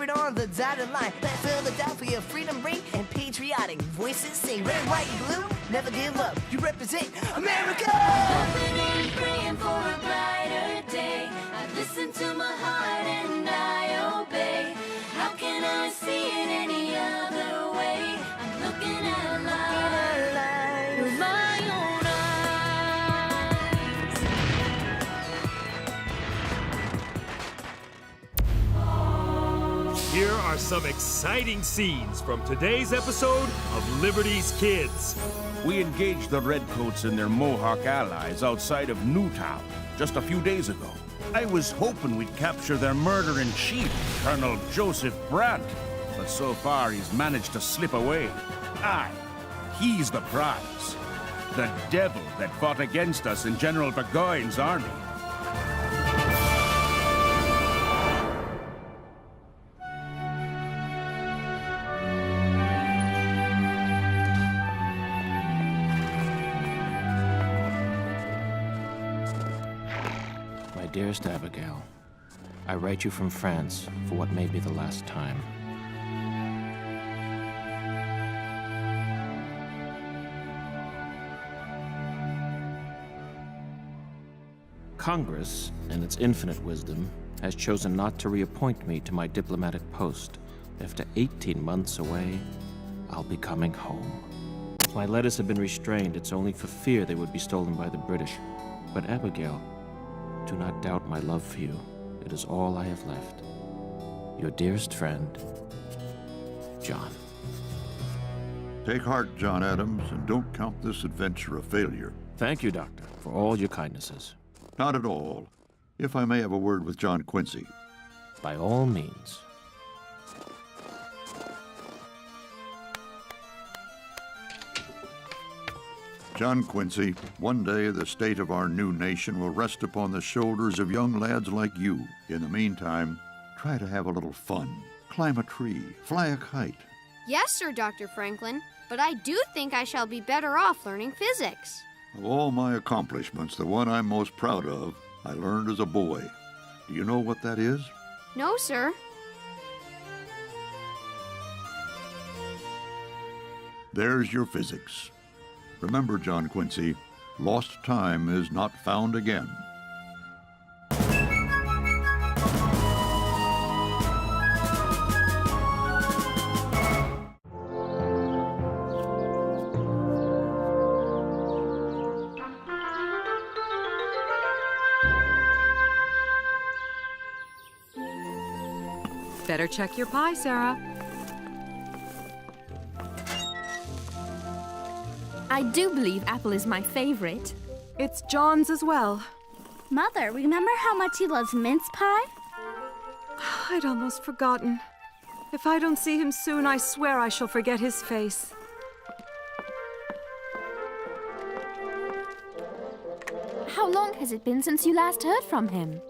Shepherd on the dotted line. Let Philadelphia freedom ring and patriotic voices sing. Red, white, and blue, never give up. You represent America! Hoping and praying for a brighter day. I listen to my heart and I obey. How can I see it any other way? I'm looking at life with my own eyes. Here are some exciting scenes from today's episode of Liberty's Kids. We engaged the Redcoats and their Mohawk allies outside of Newtown just a few days ago. I was hoping we'd capture their murder-in-chief, Colonel Joseph Brandt, but so far he's managed to slip away. Aye, he's the prize. The devil that fought against us in General Burgoyne's army. Dearest Abigail, I write you from France for what may be the last time. Congress, in its infinite wisdom, has chosen not to reappoint me to my diplomatic post. After 18 months away, I'll be coming home. If my letters have been restrained, it's only for fear they would be stolen by the British. But Abigail, do not doubt my love for you. It is all I have left. Your dearest friend, John. Take heart, John Adams, and don't count this adventure a failure. Thank you, Doctor, for all your kindnesses. Not at all. If I may have a word with John Quincy. By all means. John Quincy, one day the state of our new nation will rest upon the shoulders of young lads like you. In the meantime, try to have a little fun. Climb a tree, fly a kite. Yes, sir, Dr. Franklin, but I do think I shall be better off learning physics. Of all my accomplishments, the one I'm most proud of, I learned as a boy. Do you know what that is? No, sir. There's your physics. Remember, John Quincy, lost time is not found again. Better check your pie, Sarah. I do believe apple is my favorite. It's John's as well. Mother, remember how much he loves mince pie? I'd almost forgotten. If I don't see him soon, I swear I shall forget his face. How long has it been since you last heard from him?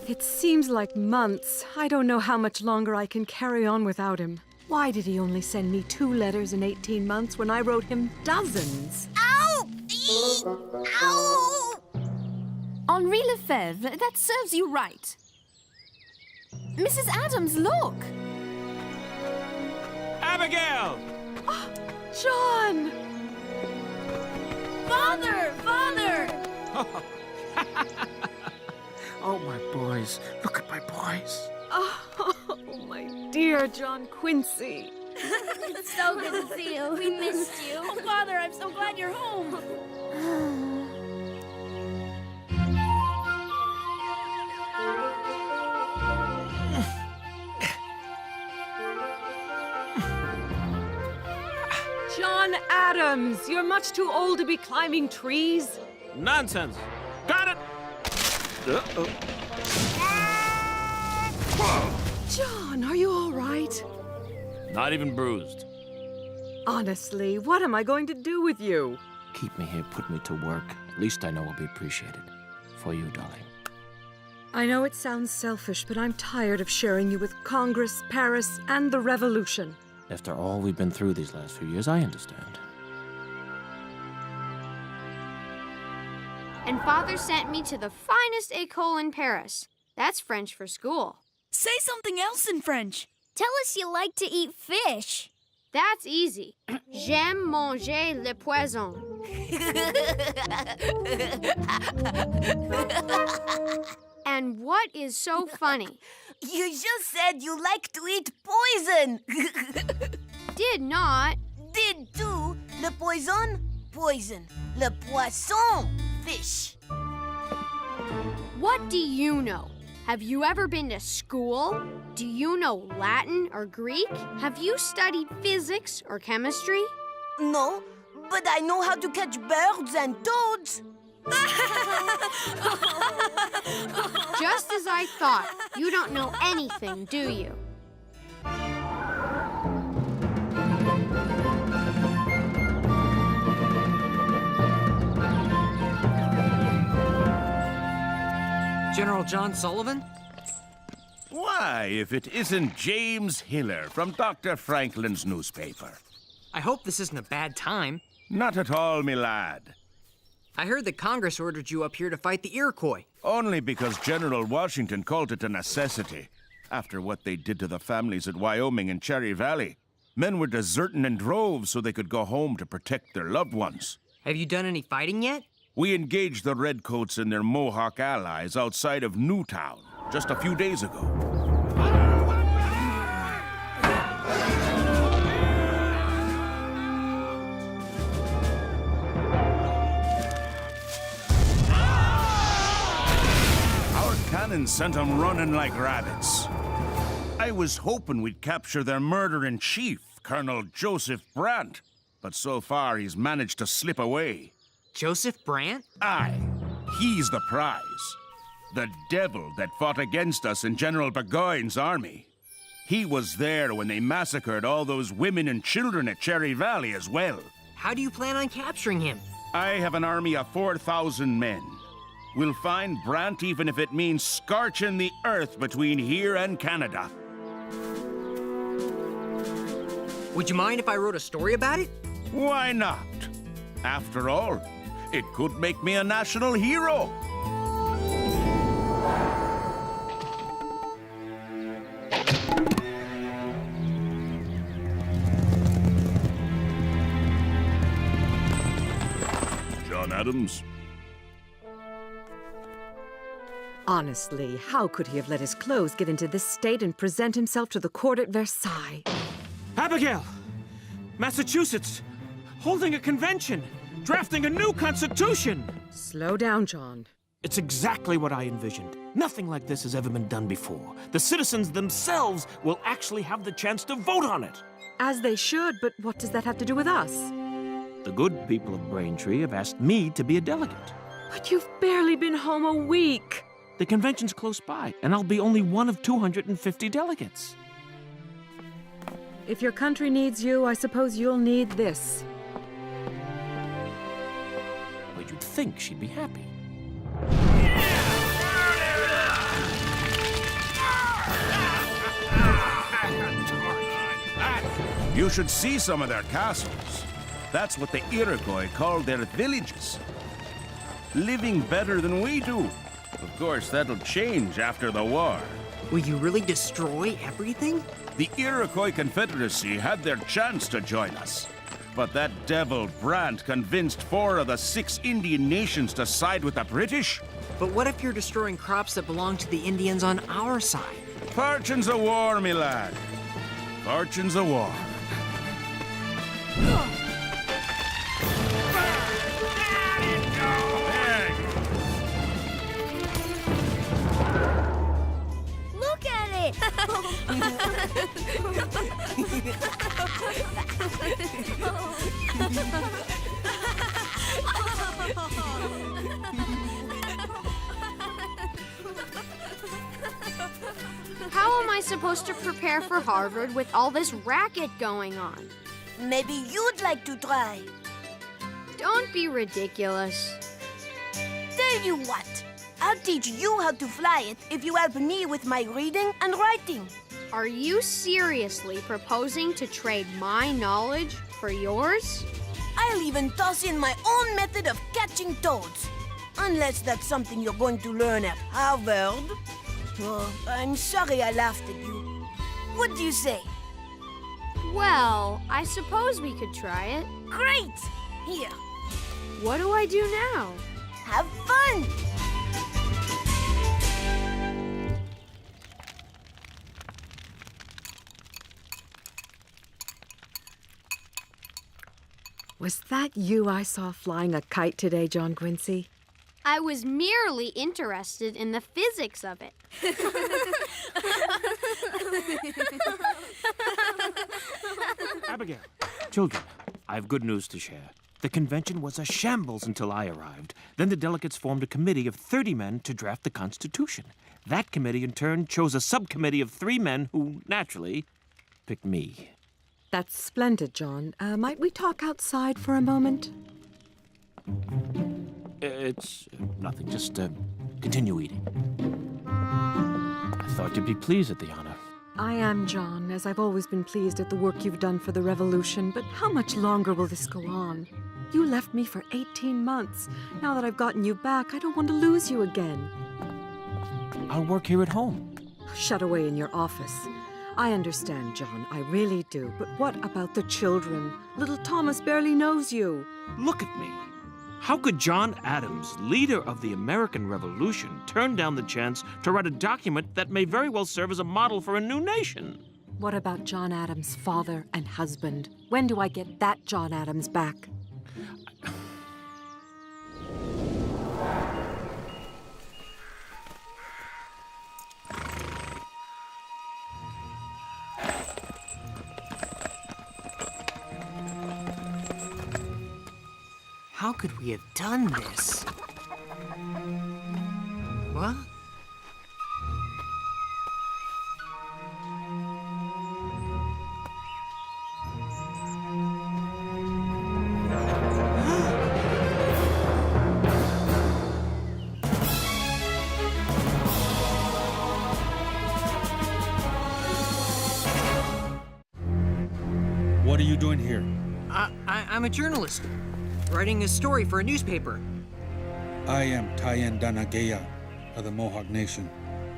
It seems like months. I don't know how much longer I can carry on without him. Why did he only send me 2 letters in 18 months when I wrote him dozens? Ow! Ow! Henri Lefebvre, that serves you right. Mrs. Adams, look! Abigail! Oh, John! Father! Father! Oh, my boys. Look at my boys. Oh, my dear John Quincy. It's so good to see you. We missed you. Oh, Father, I'm so glad you're home. John Adams, you're much too old to be climbing trees. Nonsense. Got it. John, are you all right? Not even bruised. Honestly, what am I going to do with you? Keep me here, put me to work. At least I know I'll be appreciated. For you, darling. I know it sounds selfish, but I'm tired of sharing you with Congress, Paris, and the Revolution. After all we've been through these last few years, I understand. And Father sent me to the finest école in Paris. That's French for school. Say something else in French. Tell us you like to eat fish. That's easy. J'aime manger le poisson. And what is so funny? You just said you like to eat poison. Did not. Did do. Le poison, poison. Le poisson, fish. What do you know? Have you ever been to school? Do you know Latin or Greek? Have you studied physics or chemistry? No, but I know how to catch birds and toads. Just as I thought. You don't know anything, do you? General John Sullivan? Why, if it isn't James Hiller from Dr. Franklin's newspaper. I hope this isn't a bad time. Not at all, me lad. I heard that Congress ordered you up here to fight the Iroquois. Only because General Washington called it a necessity. After what they did to the families at Wyoming and Cherry Valley, men were deserting in droves so they could go home to protect their loved ones. Have you done any fighting yet? We engaged the Redcoats and their Mohawk allies outside of Newtown just a few days ago. Our cannons sent them running like rabbits. I was hoping we'd capture their murder-in-chief, Colonel Joseph Brandt, but so far he's managed to slip away. Joseph Brandt? Aye, he's the prize. The devil that fought against us in General Burgoyne's army. He was there when they massacred all those women and children at Cherry Valley as well. How do you plan on capturing him? I have an army of 4,000 men. We'll find Brandt even if it means scorching the earth between here and Canada. Would you mind if I wrote a story about it? Why not? After all, it could make me a national hero. John Adams. Honestly, how could he have let his clothes get into this state and present himself to the court at Versailles? Abigail! Massachusetts! Holding a convention! Drafting a new constitution! Slow down, John. It's exactly what I envisioned. Nothing like this has ever been done before. The citizens themselves will actually have the chance to vote on it. As they should, but what does that have to do with us? The good people of Braintree have asked me to be a delegate. But you've barely been home a week. The convention's close by, and I'll be only one of 250 delegates. If your country needs you, I suppose you'll need this. Well, you'd think she'd be happy. You should see some of their castles. That's what the Iroquois called their villages. Living better than we do. Of course, that'll change after the war. Will you really destroy everything? The Iroquois Confederacy had their chance to join us. But that devil Brandt convinced 4 of the 6 Indian nations to side with the British. But what if you're destroying crops that belong to the Indians on our side? Fortune's a war, me lad. Fortune's a war. Look at it! How am I supposed to prepare for Harvard with all this racket going on? Maybe you'd like to try. Don't be ridiculous. Tell you what, I'll teach you how to fly it if you help me with my reading and writing. Are you seriously proposing to trade my knowledge for yours? I'll even toss in my own method of catching toads. Unless that's something you're going to learn at Harvard. Oh, I'm sorry I laughed at you. What do you say? Well, I suppose we could try it. Great! Here, What do I do now? have fun! Was that you I saw flying a kite today, John Quincy? I was merely interested in the physics of it. Abigail. Children, I have good news to share. The convention was a shambles until I arrived. Then the delegates formed a committee of 30 men to draft the Constitution. That committee, in turn, chose a subcommittee of 3 men who, naturally, picked me. That's splendid, John. Might we talk outside for a moment? It's nothing. Just continue eating. I thought you'd be pleased at the honor. I am, John, as I've always been pleased at the work you've done for the revolution, but how much longer will this go on? You left me for 18 months. Now that I've gotten you back, I don't want to lose you again. I'll work here at home. Shut away in your office. I understand, John, I really do, but what about the children? Little Thomas barely knows you. Look at me. How could John Adams, leader of the American Revolution, turn down the chance to write a document that may very well serve as a model for a new nation? What about John Adams' father and husband? When do I get that John Adams back? How could we have done this? What? What are you doing here? I'm a journalist, writing a story for a newspaper. I am Tayen Danageya of the Mohawk Nation.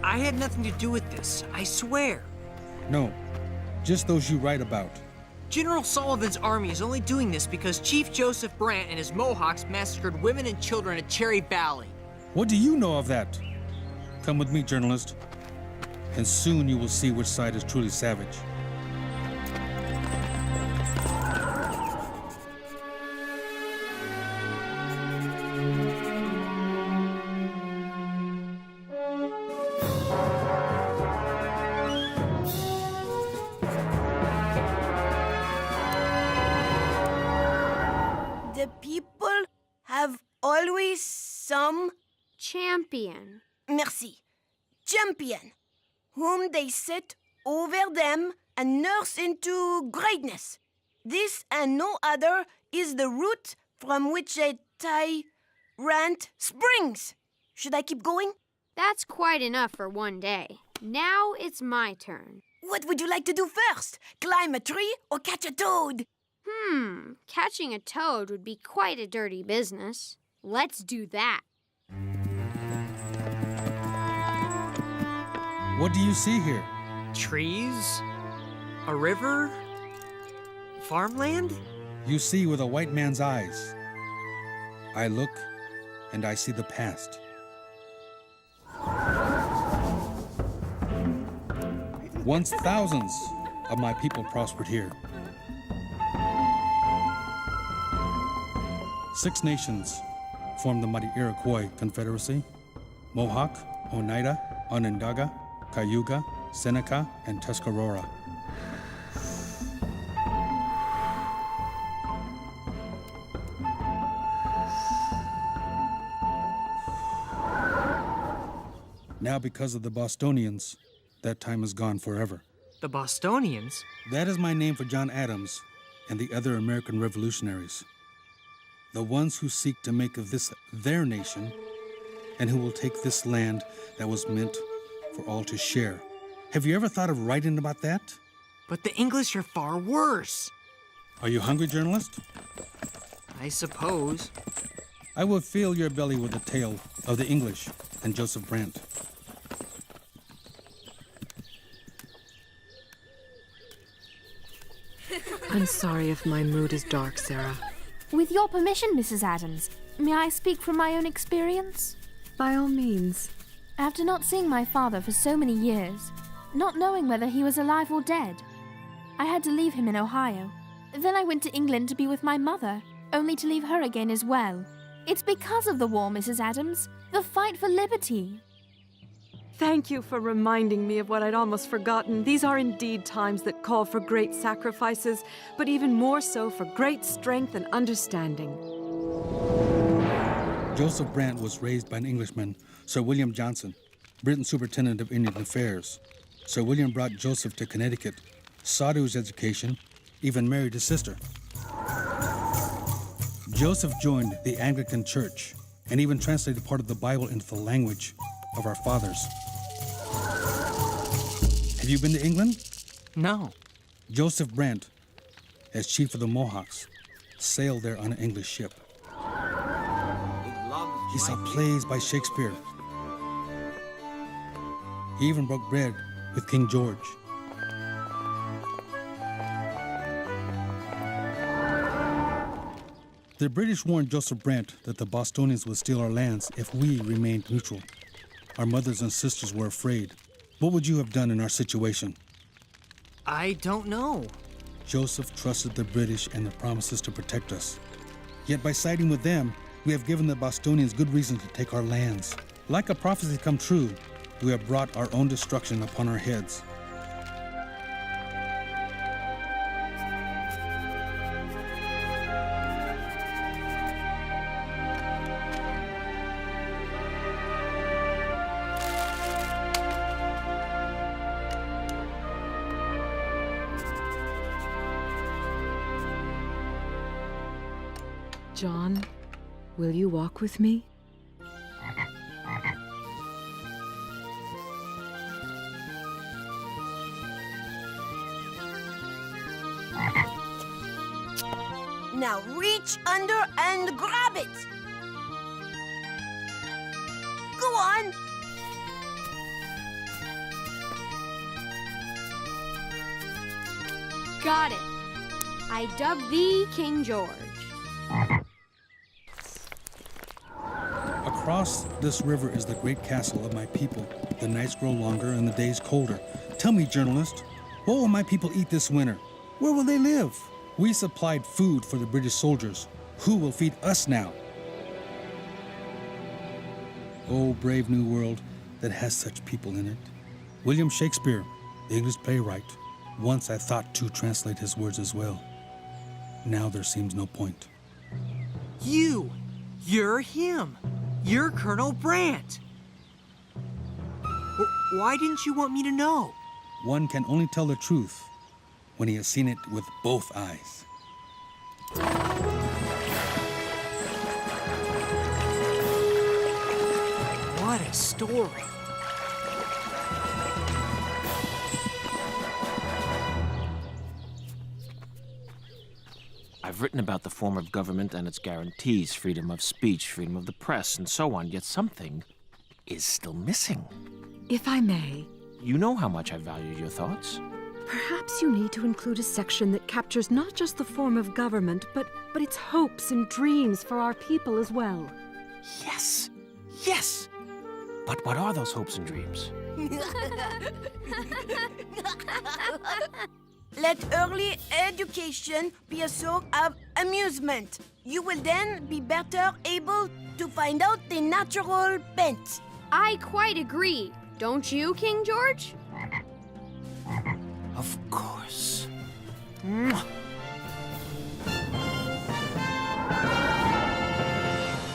I had nothing to do with this, I swear. No, just those you write about. General Sullivan's army is only doing this because Chief Joseph Brandt and his Mohawks massacred women and children at Cherry Valley. What do you know of that? Come with me, journalist, and soon you will see which side is truly savage. The people have always some champion. Merci. Champion, whom they set over them and nurse into greatness. This and no other is the root from which a tyrant springs. Should I keep going? That's quite enough for one day. Now it's my turn. What would you like to do first? Climb a tree or catch a toad? Catching a toad would be quite a dirty business. Let's do that. What do you see here? Trees? A river? Farmland? You see with a white man's eyes. I look and I see the past. Once thousands of my people prospered here. 6 nations formed the mighty Iroquois Confederacy: Mohawk, Oneida, Onondaga, Cayuga, Seneca, and Tuscarora. Now, because of the Bostonians, that time is gone forever. The Bostonians? That is my name for John Adams and the other American revolutionaries. The ones who seek to make of this their nation, and who will take this land that was meant for all to share. Have you ever thought of writing about that? But the English are far worse. Are you hungry, journalist? I suppose. I will fill your belly with the tale of the English and Joseph Brandt. I'm sorry if my mood is dark, Sarah. With your permission, Mrs. Adams, may I speak from my own experience? By all means. After not seeing my father for so many years, not knowing whether he was alive or dead, I had to leave him in Ohio. Then I went to England to be with my mother, only to leave her again as well. It's because of the war, Mrs. Adams, the fight for liberty. Thank you for reminding me of what I'd almost forgotten. These are indeed times that call for great sacrifices, but even more so for great strength and understanding. Joseph Brandt was raised by an Englishman, Sir William Johnson, Britain Superintendent of Indian Affairs. Sir William brought Joseph to Connecticut, saw to his education, even married his sister. Joseph joined the Anglican Church and even translated part of the Bible into the language of our fathers. Have you been to England? No. Joseph Brandt, as chief of the Mohawks, sailed there on an English ship. He saw plays by Shakespeare. He even broke bread with King George. The British warned Joseph Brandt that the Bostonians would steal our lands if we remained neutral. Our mothers and sisters were afraid. What would you have done in our situation? I don't know. Joseph trusted the British and their promises to protect us. Yet by siding with them, we have given the Bostonians good reason to take our lands. Like a prophecy come true, we have brought our own destruction upon our heads. John, will you walk with me? Now reach under and grab it. Go on. Got it. I dub thee King George. Across this river is the great castle of my people. The nights grow longer and the days colder. Tell me, journalist, what will my people eat this winter? Where will they live? We supplied food for the British soldiers. Who will feed us now? Oh, brave new world that has such people in it. William Shakespeare, the English playwright. Once I thought to translate his words as well. Now there seems no point. You're him. You're Colonel Brandt. Why didn't you want me to know? One can only tell the truth when he has seen it with both eyes. What a story. I've written about the form of government and its guarantees, freedom of speech, freedom of the press, and so on, yet something is still missing. If I may. You know how much I value your thoughts. Perhaps you need to include a section that captures not just the form of government, but its hopes and dreams for our people as well. Yes! Yes! But what are those hopes and dreams? Let early education be a source of amusement. You will then be better able to find out the natural bent. I quite agree. Don't you, King George? Of course.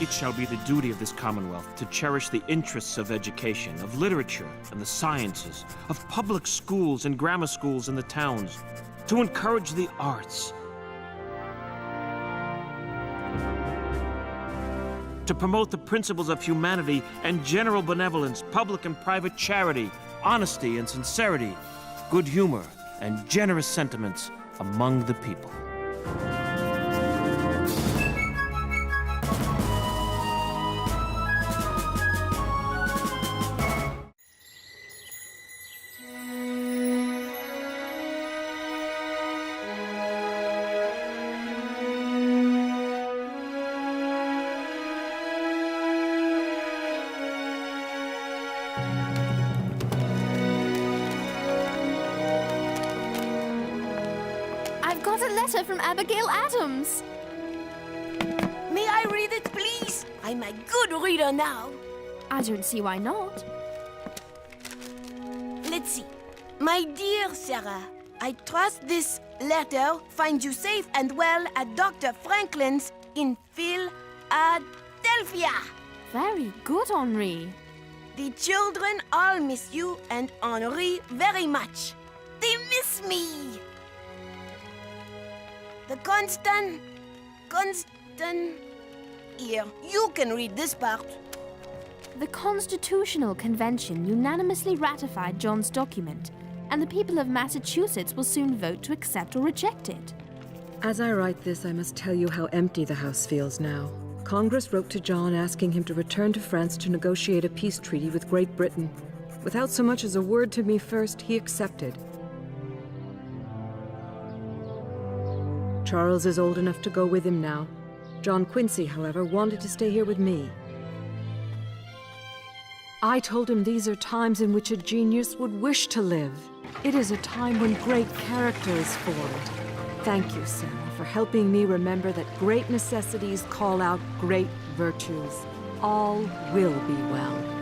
It shall be the duty of this Commonwealth to cherish the interests of education, of literature and the sciences, of public schools and grammar schools in the towns, to encourage the arts, to promote the principles of humanity and general benevolence, public and private charity, honesty and sincerity, good humor and generous sentiments among the people. I've got a letter from Abigail Adams. May I read it, please? I'm a good reader now. I don't see why not. Let's see. My dear Sarah, I trust this letter finds you safe and well at Dr. Franklin's in Philadelphia. Very good, Henri. The children all miss you and Henri very much. They miss me. The constant... Here, you can read this part. The Constitutional Convention unanimously ratified John's document, and the people of Massachusetts will soon vote to accept or reject it. As I write this, I must tell you how empty the House feels now. Congress wrote to John asking him to return to France to negotiate a peace treaty with Great Britain. Without so much as a word to me first, he accepted. Charles is old enough to go with him now. John Quincy, however, wanted to stay here with me. I told him these are times in which a genius would wish to live. It is a time when great character is formed. Thank you, Sarah, for helping me remember that great necessities call out great virtues. All will be well.